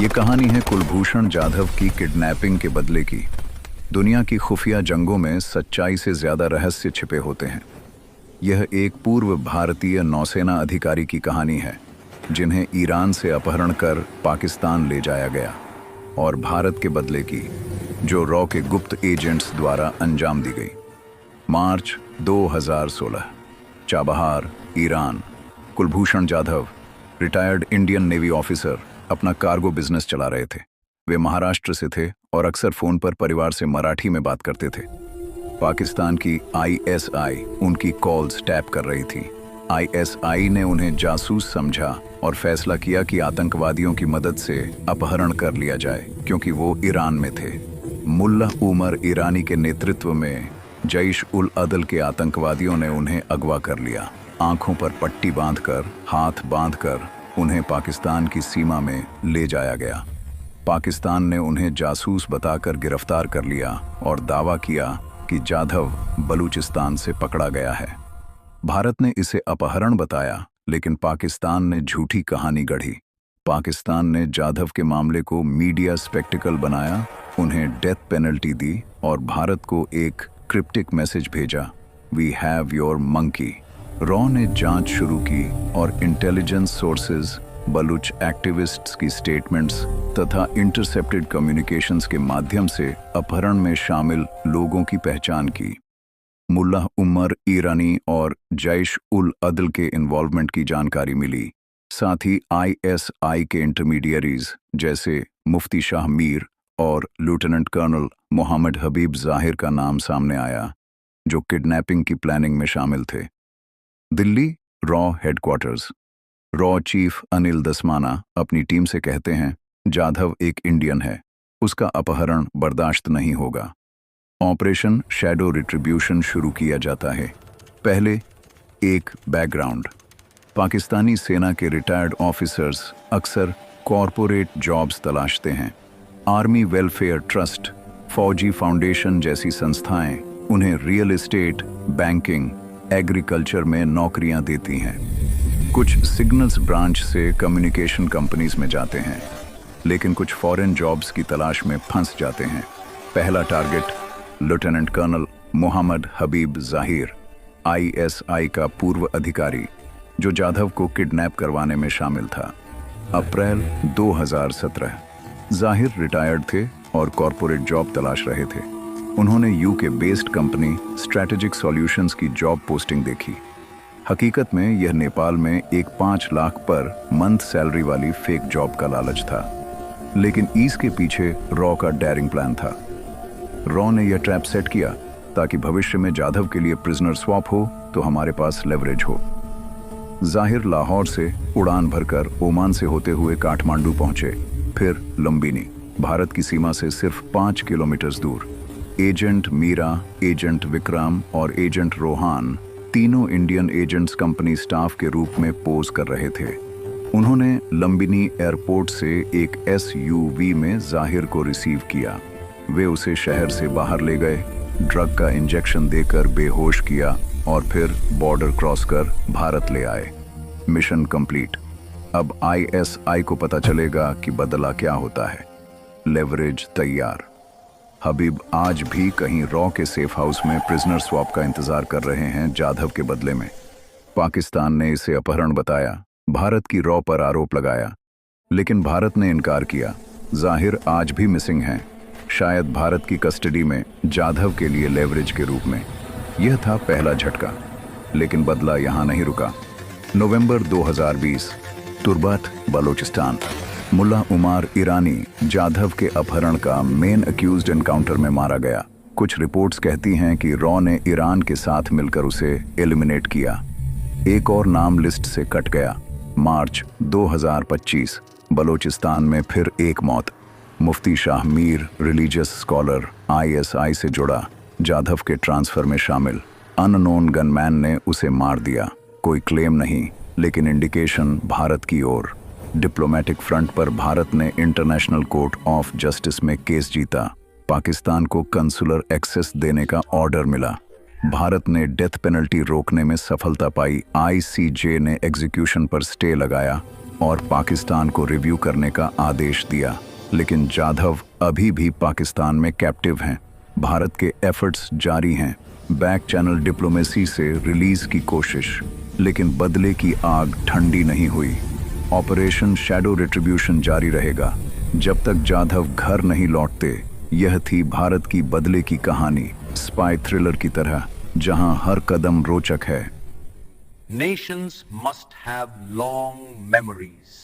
ये कहानी है कुलभूषण जाधव की किडनैपिंग के बदले की। दुनिया की खुफिया जंगों में सच्चाई से ज्यादा रहस्य छिपे होते हैं। यह एक पूर्व भारतीय नौसेना अधिकारी की कहानी है जिन्हें ईरान से अपहरण कर पाकिस्तान ले जाया गया, और भारत के बदले की जो रॉ के गुप्त एजेंट्स द्वारा अंजाम दी गई। मार्च 2016, Chabahar, Iran. Kulbhushan Jadhav, retired Indian navy officer, अपना कार्गो बिजनेस चला रहे थे। वे महाराष्ट्र से थे और अक्सर फोन पर परिवार से मराठी में बात करते थे। पाकिस्तान की आईएसआई उनकी कॉल्स टैप कर रही थी। आईएसआई ने उन्हें जासूस समझा और फैसला किया कि आतंकवादियों की मदद से अपहरण कर लिया जाए, क्योंकि वो ईरान में थे। मुल्ला उमर ईरानी के नेतृत्व में जैश उल अदल के आतंकवादियों ने उन्हें अगवा कर लिया। आंखों पर पट्टी बांधकर, हाथ बांधकर उन्हें पाकिस्तान की सीमा में ले जाया गया। पाकिस्तान ने उन्हें जासूस बताकर गिरफ्तार कर लिया और दावा किया कि जाधव बलूचिस्तान से पकड़ा गया है। भारत ने इसे अपहरण बताया, लेकिन पाकिस्तान ने झूठी कहानी गढ़ी। पाकिस्तान ने जाधव के मामले को मीडिया स्पेक्टिकल बनाया, उन्हें डेथ पेनल्टी दी और भारत को एक क्रिप्टिक मैसेज भेजा, वी हैव योर मंकी। रॉ ने जांच शुरू की और इंटेलिजेंस सोर्सेज, बलूच एक्टिविस्ट्स की स्टेटमेंट्स तथा इंटरसेप्टेड कम्युनिकेशंस के माध्यम से अपहरण में शामिल लोगों की पहचान की। मुल्ला उमर ईरानी और जैश उल अदल के इन्वॉल्वमेंट की जानकारी मिली। साथ ही आईएसआई के इंटरमीडियरीज जैसे मुफ्ती शाह मीर और लेफ्टिनेंट कर्नल मोहम्मद हबीब जाहिर का नाम सामने आया, जो किडनैपिंग की प्लानिंग में शामिल थे। Delhi raw headquarters. Raw chief Anil Dasmana अपनी टीम से कहते हैं, जाधव एक इंडियन है, उसका अपहरण बर्दाश्त नहीं होगा। ऑपरेशन शैडो रिट्रीब्यूशन शुरू किया जाता है। पहले एक बैकग्राउंड। पाकिस्तानी सेना के रिटायर्ड ऑफिसर्स अक्सर कॉरपोरेट जॉब्स तलाशते हैं। आर्मी वेलफेयर ट्रस्ट, फौजी फाउंडेशन जैसी संस्थाएं उन्हें रियल एस्टेट, बैंकिंग, एग्रीकल्चर में नौकरियां देती हैं। कुछ सिग्नल्स ब्रांच से कम्युनिकेशन कंपनीज में जाते हैं, लेकिन कुछ फॉरेन जॉब्स की तलाश में फंस जाते हैं। पहला टारगेट लेफ्टिनेंट कर्नल मोहम्मद हबीब जाहिर, आईएसआई का पूर्व अधिकारी, जो जाधव को किडनैप करवाने में शामिल था। अप्रैल 2017। जाहिर रिटायर्ड थे और कॉरपोरेट जॉब तलाश रहे थे। उन्होंने UK based company strategic solutions की जॉब पोस्टिंग देखी। हकीकत में यह नेपाल में एक 5 लाख पर मंथ सैलरी वाली फेक जॉब का लालच था, लेकिन इसके पीछे रॉ का डेयरिंग प्लान था। रॉ ने यह ट्रैप सेट किया ताकि भविष्य में जाधव के लिए प्रिजनर स्वैप हो तो हमारे पास लेवरेज हो। जाहिर लाहौर से उड़ान भरकर ओमान से होते हुए काठमांडू पहुंचे, फिर लुम्बिनी, भारत की सीमा से सिर्फ 5 किलोमीटर दूर। एजेंट मीरा, एजेंट विक्रम और एजेंट रोहान तीनों इंडियन एजेंट्स कंपनी स्टाफ के रूप में पोज कर रहे थे। उन्होंने लुम्बिनी एयरपोर्ट से एक एसयूवी में जाहिर को रिसीव किया। वे उसे शहर से बाहर ले गए, ड्रग का इंजेक्शन देकर बेहोश किया और फिर बॉर्डर क्रॉस कर भारत ले आए। Mission complete. अब आईएसआई को पता चलेगा कि बदला क्या होता है। लेवरेज तैयार। हबीब आज भी कहीं रॉ के सेफ हाउस में प्रिजनर स्वैप का इंतजार कर रहे हैं जाधव के बदले में। पाकिस्तान ने इसे अपहरण बताया, भारत की रॉ पर आरोप लगाया, लेकिन भारत ने इनकार किया। जाहिर आज भी मिसिंग हैं, शायद भारत की कस्टडी में जाधव के लिए लेवरेज के रूप में। यह था पहला झटका, लेकिन बदला यहां नहीं रुका। नवंबर 2020, तुर्बत, बलूचिस्तान। मुल्ला उमर ईरानी जाधव के अपहरण का मेन अक्यूज्ड एनकाउंटर में मारा गया। कुछ रिपोर्ट्स कहती हैं कि रॉ ने ईरान के साथ मिलकर उसे एलिमिनेट किया। एक और नाम लिस्ट से कट गया। मार्च 2025, बलूचिस्तान में फिर एक मौत। मुफ्ती Shah Mir, religious scholar, ISI से जुड़ा, जाधव के ट्रांसफर में शामिल। अननोन गनमैन ने उसे मार दिया। कोई क्लेम नहीं, लेकिन इंडिकेशन भारत की ओर। डिप्लोमेटिक फ्रंट पर भारत ने इंटरनेशनल कोर्ट ऑफ जस्टिस में केस जीता। पाकिस्तान को कंसुलर एक्सेस देने का ऑर्डर मिला। भारत ने डेथ पेनल्टी रोकने में सफलता पाई। आईसीजे ने एग्जीक्यूशन पर स्टे लगाया। और पाकिस्तान को रिव्यू करने का आदेश दिया, लेकिन जाधव अभी भी पाकिस्तान में कैप्टिव हैं। भारत के एफर्ट्स जारी हैं, बैक चैनल डिप्लोमेसी से रिलीज की कोशिश, लेकिन बदले की आग ठंडी नहीं हुई। ऑपरेशन शैडो रिट्रीब्यूशन जारी रहेगा जब तक जाधव घर नहीं लौटते। यह थी भारत की बदले की कहानी, स्पाई थ्रिलर की तरह, जहां हर कदम रोचक है। Nations must have long memories.